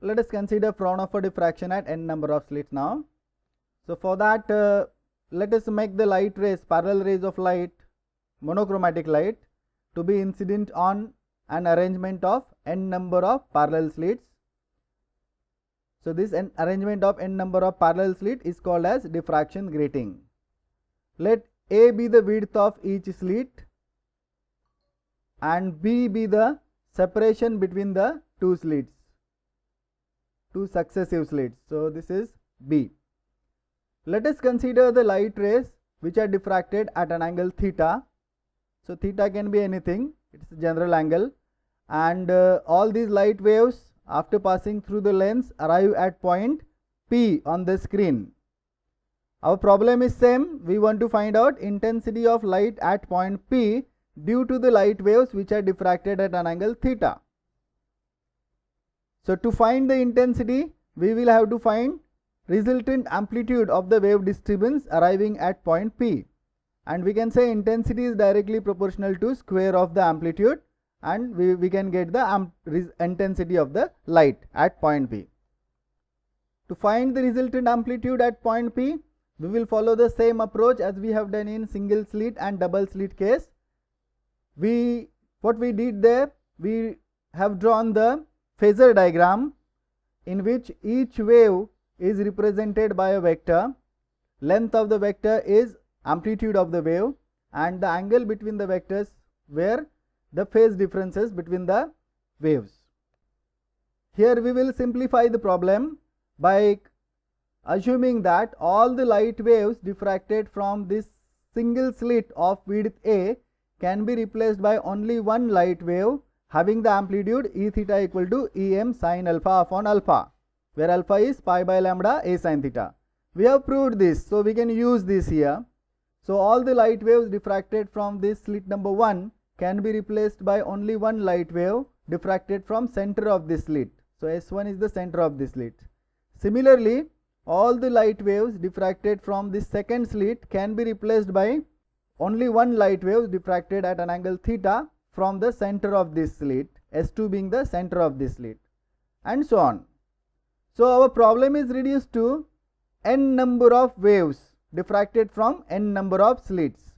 Let us consider Fraunhofer diffraction at n number of slits now. So for that, let us make the light rays, parallel rays of light, monochromatic light, to be incident on an arrangement of n number of parallel slits. So this arrangement of n number of parallel slit is called as diffraction grating. Let A be the width of each slit and B be the separation between the two slits, two successive slits. So this is B. Let us consider the light rays which are diffracted at an angle theta. So theta can be anything, it is a general angle, and all these light waves after passing through the lens arrive at point P on the screen. Our problem is same, we want to find out intensity of light at point P due to the light waves which are diffracted at an angle theta. So to find the intensity, we will have to find resultant amplitude of the wave disturbance arriving at point P, and we can say intensity is directly proportional to square of the amplitude, and we can get the intensity of the light at point P. To find the resultant amplitude at point P, we will follow the same approach as we have done in single slit and double slit case. What we did there, we have drawn the phasor diagram in which each wave is represented by a vector. Length of the vector is amplitude of the wave, and the angle between the vectors were the phase differences between the waves. Here we will simplify the problem by assuming that all the light waves diffracted from this single slit of width A can be replaced by only one light wave having the amplitude E theta equal to Em sin alpha upon alpha, where alpha is pi by lambda A sin theta. We have proved this, so we can use this here. So all the light waves diffracted from this slit number 1 can be replaced by only one light wave diffracted from center of this slit. So S1 is the center of this slit. Similarly, all the light waves diffracted from this second slit can be replaced by only one light wave diffracted at an angle theta from the center of this slit, S2 being the center of this slit, and so on. So our problem is reduced to n number of waves diffracted from n number of slits.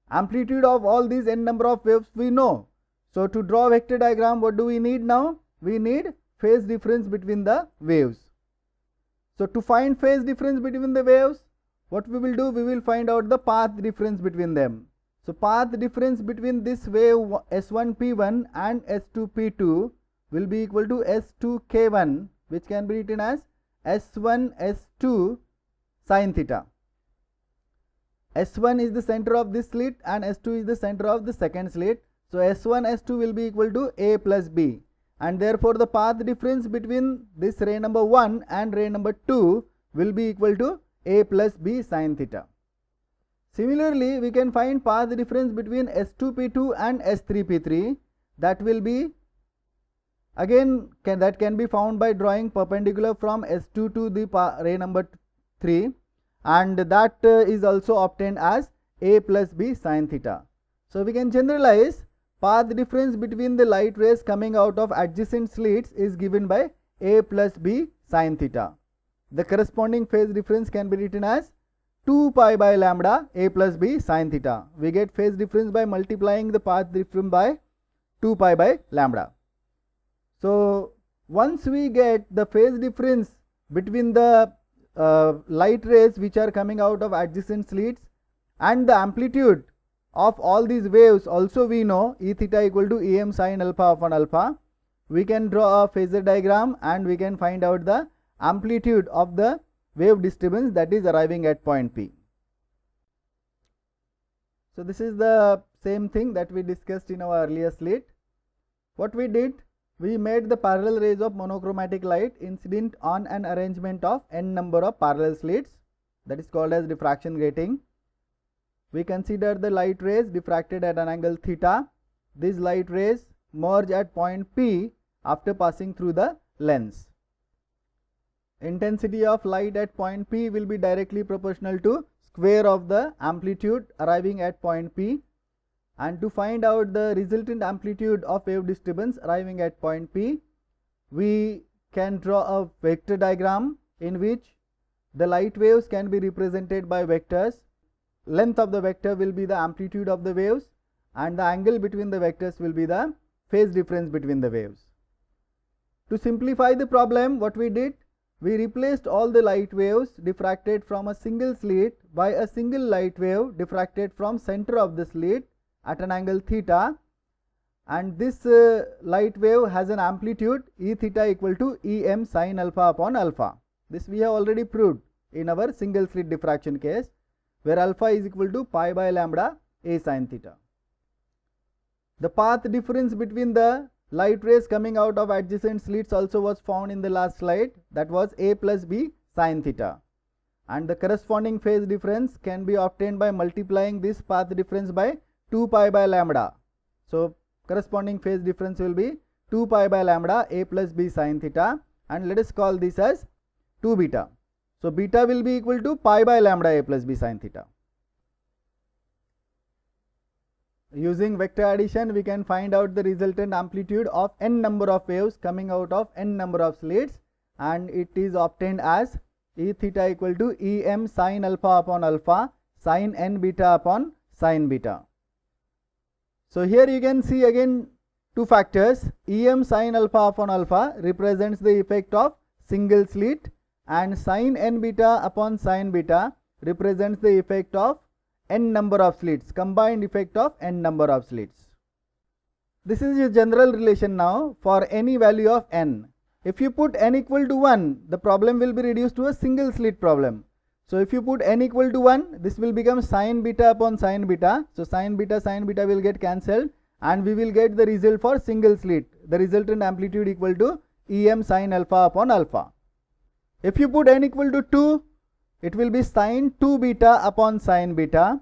Amplitude of all these n number of waves we know. So to draw vector diagram, what do we need now? We need phase difference between the waves. So to find phase difference between the waves, what we will do? We will find out the path difference between them. So path difference between this wave S1P1 and S2P2 will be equal to S2K1, which can be written as S1 S2 sin theta. S1 is the center of this slit and S2 is the center of the second slit. So S1 S2 will be equal to A plus B, and therefore the path difference between this ray number 1 and ray number 2 will be equal to A plus B sin theta. Similarly, we can find path difference between S2P2 and S3P3. That will be again that can be found by drawing perpendicular from S2 to the ray number 3, and that is also obtained as A plus B sin theta. So we can generalize path difference between the light rays coming out of adjacent slits is given by A plus B sin theta. The corresponding phase difference can be written as 2 pi by lambda A plus B sin theta. We get phase difference by multiplying the path difference by 2 pi by lambda. So once we get the phase difference between the light rays which are coming out of adjacent slits and the amplitude of all these waves also we know, E theta equal to Em sin alpha upon alpha, we can draw a phasor diagram and we can find out the amplitude of the wave disturbance that is arriving at point P. So this is the same thing that we discussed in our earlier slit. What we did, we made the parallel rays of monochromatic light incident on an arrangement of n number of parallel slits, that is called as diffraction grating. We consider the light rays diffracted at an angle theta. These light rays merge at point P after passing through the lens. Intensity of light at point P will be directly proportional to square of the amplitude arriving at point P, and to find out the resultant amplitude of wave disturbance arriving at point P, we can draw a vector diagram in which the light waves can be represented by vectors. Length of the vector will be the amplitude of the waves, and the angle between the vectors will be the phase difference between the waves. To simplify the problem, what we did, we replaced all the light waves diffracted from a single slit by a single light wave diffracted from center of the slit at an angle theta, and this light wave has an amplitude E theta equal to Em sin alpha upon alpha. This we have already proved in our single slit diffraction case, where alpha is equal to pi by lambda A sin theta. The path difference between the light rays coming out of adjacent slits also was found in the last slide, that was A plus B sin theta, and the corresponding phase difference can be obtained by multiplying this path difference by 2 pi by lambda. So corresponding phase difference will be 2 pi by lambda A plus B sin theta, and let us call this as 2 beta. So beta will be equal to pi by lambda A plus B sin theta. Using vector addition, we can find out the resultant amplitude of n number of waves coming out of n number of slits, and it is obtained as E theta equal to Em sin alpha upon alpha sin n beta upon sin beta. So here you can see again two factors. Em sin alpha upon alpha represents the effect of single slit, and sin n beta upon sin beta represents the effect of n number of slits, combined effect of n number of slits. This is a general relation now for any value of n. If you put n equal to 1, the problem will be reduced to a single slit problem. So if you put n equal to 1, this will become sin beta upon sin beta. So sin beta will get cancelled, and we will get the result for single slit, the resultant amplitude equal to Em sin alpha upon alpha. If you put n equal to 2, it will be sin 2 beta upon sin beta.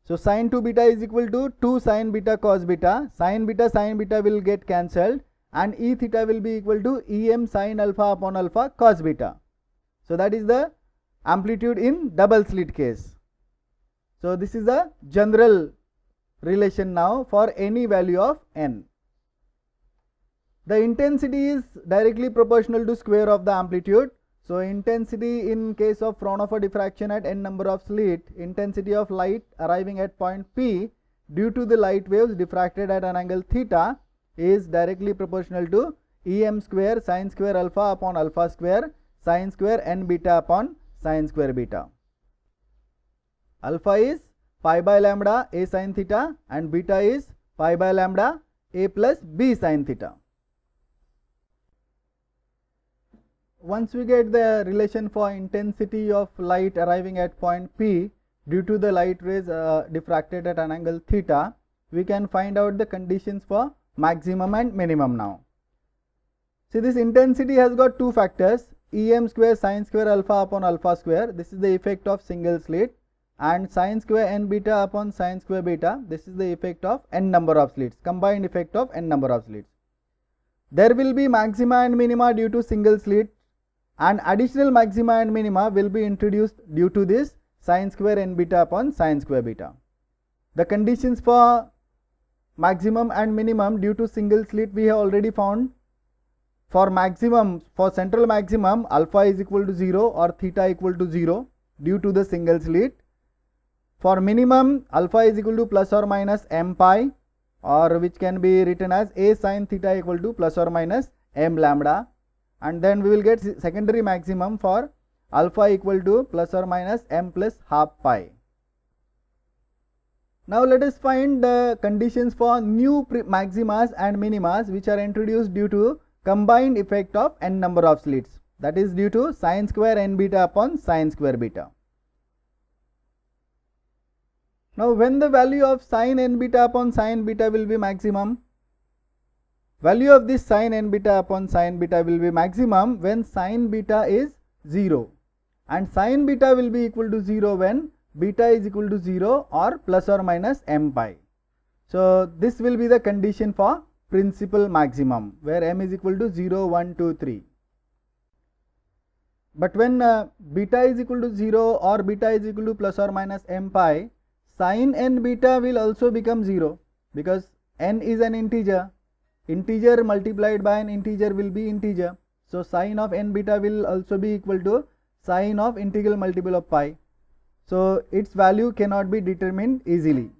So sin 2 beta is equal to 2 sin beta cos beta. Sin beta will get cancelled, and E theta will be equal to Em sin alpha upon alpha cos beta. So that is the amplitude in double slit case. So this is a general relation now for any value of n. The intensity is directly proportional to square of the amplitude. So intensity in case of Fraunhofer diffraction at n number of slit, intensity of light arriving at point P due to the light waves diffracted at an angle theta is directly proportional to Em square sin square alpha upon alpha square sin square n beta upon sin square beta. Alpha is pi by lambda A sin theta, and beta is pi by lambda A plus B sin theta. Once we get the relation for intensity of light arriving at point P due to the light rays diffracted at an angle theta, we can find out the conditions for maximum and minimum now. See, this intensity has got two factors, Em square sin square alpha upon alpha square, this is the effect of single slit, and sin square n beta upon sin square beta, this is the effect of n number of slits, combined effect of n number of slits. There will be maxima and minima due to single slit, and additional maxima and minima will be introduced due to this sin square n beta upon sin square beta. The conditions for maximum and minimum due to single slit we have already found. For maximum, for central maximum, alpha is equal to 0 or theta equal to 0 due to the single slit. For minimum, alpha is equal to plus or minus m pi, or which can be written as A sin theta equal to plus or minus m lambda. And then we will get secondary maximum for alpha equal to plus or minus m plus half pi. Now let us find the conditions for new maximas and minimas which are introduced due to combined effect of n number of slits, that is due to sin square n beta upon sin square beta. Now when the value of sin n beta upon sin beta will be maximum, value of this sin n beta upon sin beta will be maximum when sin beta is 0, and sin beta will be equal to 0 when beta is equal to 0 or plus or minus m pi. So this will be the condition for principal maximum, where m is equal to 0, 1, 2, 3. But when beta is equal to 0 or beta is equal to plus or minus m pi, sin n beta will also become 0, because n is an integer. Integer multiplied by an integer will be integer. So sin of n beta will also be equal to sin of integral multiple of pi. So its value cannot be determined easily.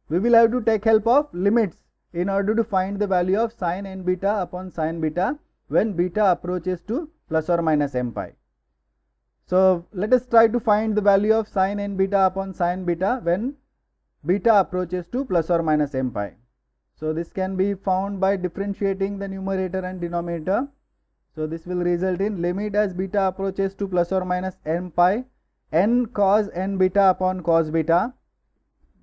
We will have to take help of limits in order to find the value of sin n beta upon sin beta when beta approaches to plus or minus m pi. So let us try to find the value of sin n beta upon sin beta when beta approaches to plus or minus m pi. So this can be found by differentiating the numerator and denominator. So this will result in limit as beta approaches to plus or minus m pi, n cos n beta upon cos beta.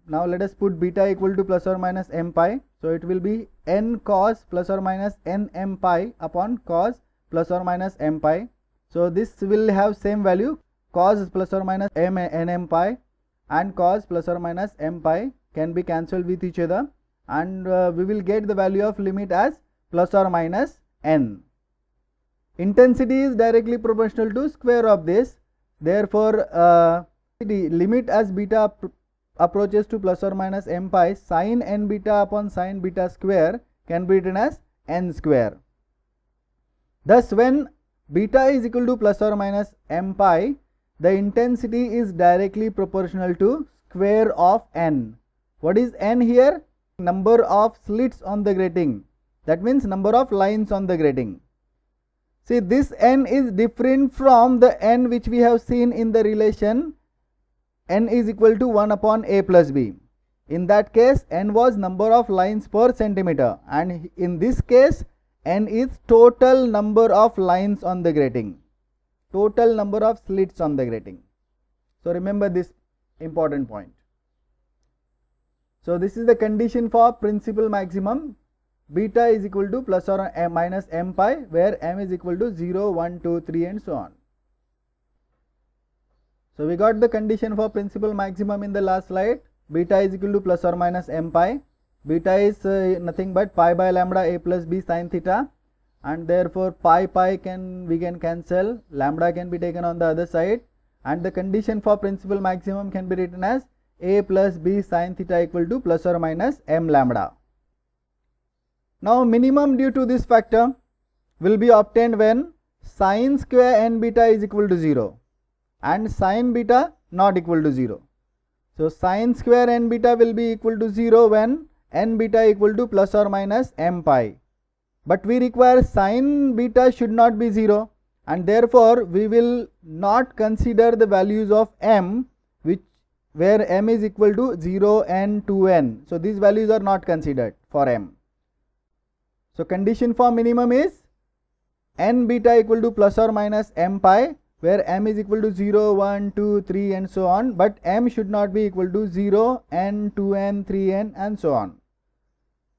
Now let us put beta equal to plus or minus m pi. So it will be n cos plus or minus n m pi upon cos plus or minus m pi. So this will have same value, cos plus or minus m n m pi and cos plus or minus m pi can be cancelled with each other, and we will get the value of limit as plus or minus n. Intensity is directly proportional to square of this. Therefore the limit as beta approaches to plus or minus m pi, sin n beta upon sin beta square can be written as n square. Thus when beta is equal to plus or minus m pi, the intensity is directly proportional to square of n. What is n here? Number of slits on the grating. That means number of lines on the grating. See, this n is different from the n which we have seen in the relation n is equal to 1 upon a plus b. In that case, n was number of lines per centimeter, and in this case n is total number of lines on the grating, total number of slits on the grating. So remember this important point. So this is the condition for principal maximum. Beta is equal to plus or minus m pi, where m is equal to 0, 1, 2, 3 and so on. So we got the condition for principal maximum in the last slide. Beta is equal to plus or minus m pi. Beta is nothing but pi by lambda a plus b sin theta, and therefore pi we can cancel, lambda can be taken on the other side, and the condition for principal maximum can be written as a plus b sin theta equal to plus or minus m lambda. Now minimum due to this factor will be obtained when sin square n beta is equal to 0 and sin beta not equal to 0. So sin square n beta will be equal to 0 when n beta equal to plus or minus m pi. But we require sin beta should not be 0, and therefore we will not consider the values of m where m is equal to 0, n, 2n. So these values are not considered for m. So condition for minimum is n beta equal to plus or minus m pi, where m is equal to 0, 1, 2, 3 and so on, but m should not be equal to 0, n, 2n, 3n and so on.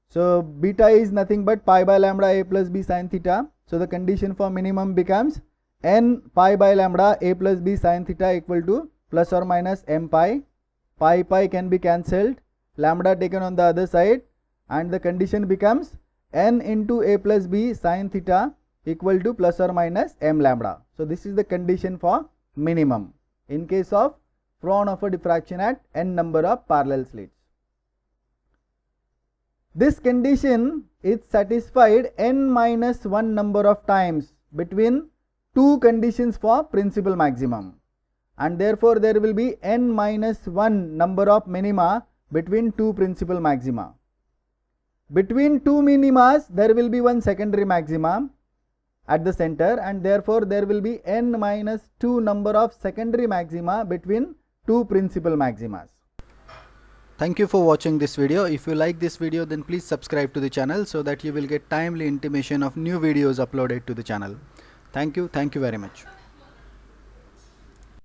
So beta is nothing but pi by lambda a plus b sin theta. So the condition for minimum becomes n pi by lambda a plus b sin theta equal to plus or minus m pi. Pi can be cancelled, lambda taken on the other side, and the condition becomes n into a plus b sin theta equal to plus or minus m lambda. So this is the condition for minimum in case of Fraunhofer diffraction at n number of parallel slits. This condition is satisfied n minus 1 number of times between two conditions for principal maximum, and therefore there will be n minus 1 number of minima between two principal maxima. Between two minimas there will be one secondary maxima at the center, and therefore there will be n minus 2 number of secondary maxima between two principal maximas. Thank you for watching this video. If you like this video, then please subscribe to the channel so that you will get timely intimation of new videos uploaded to the channel. Thank you very much.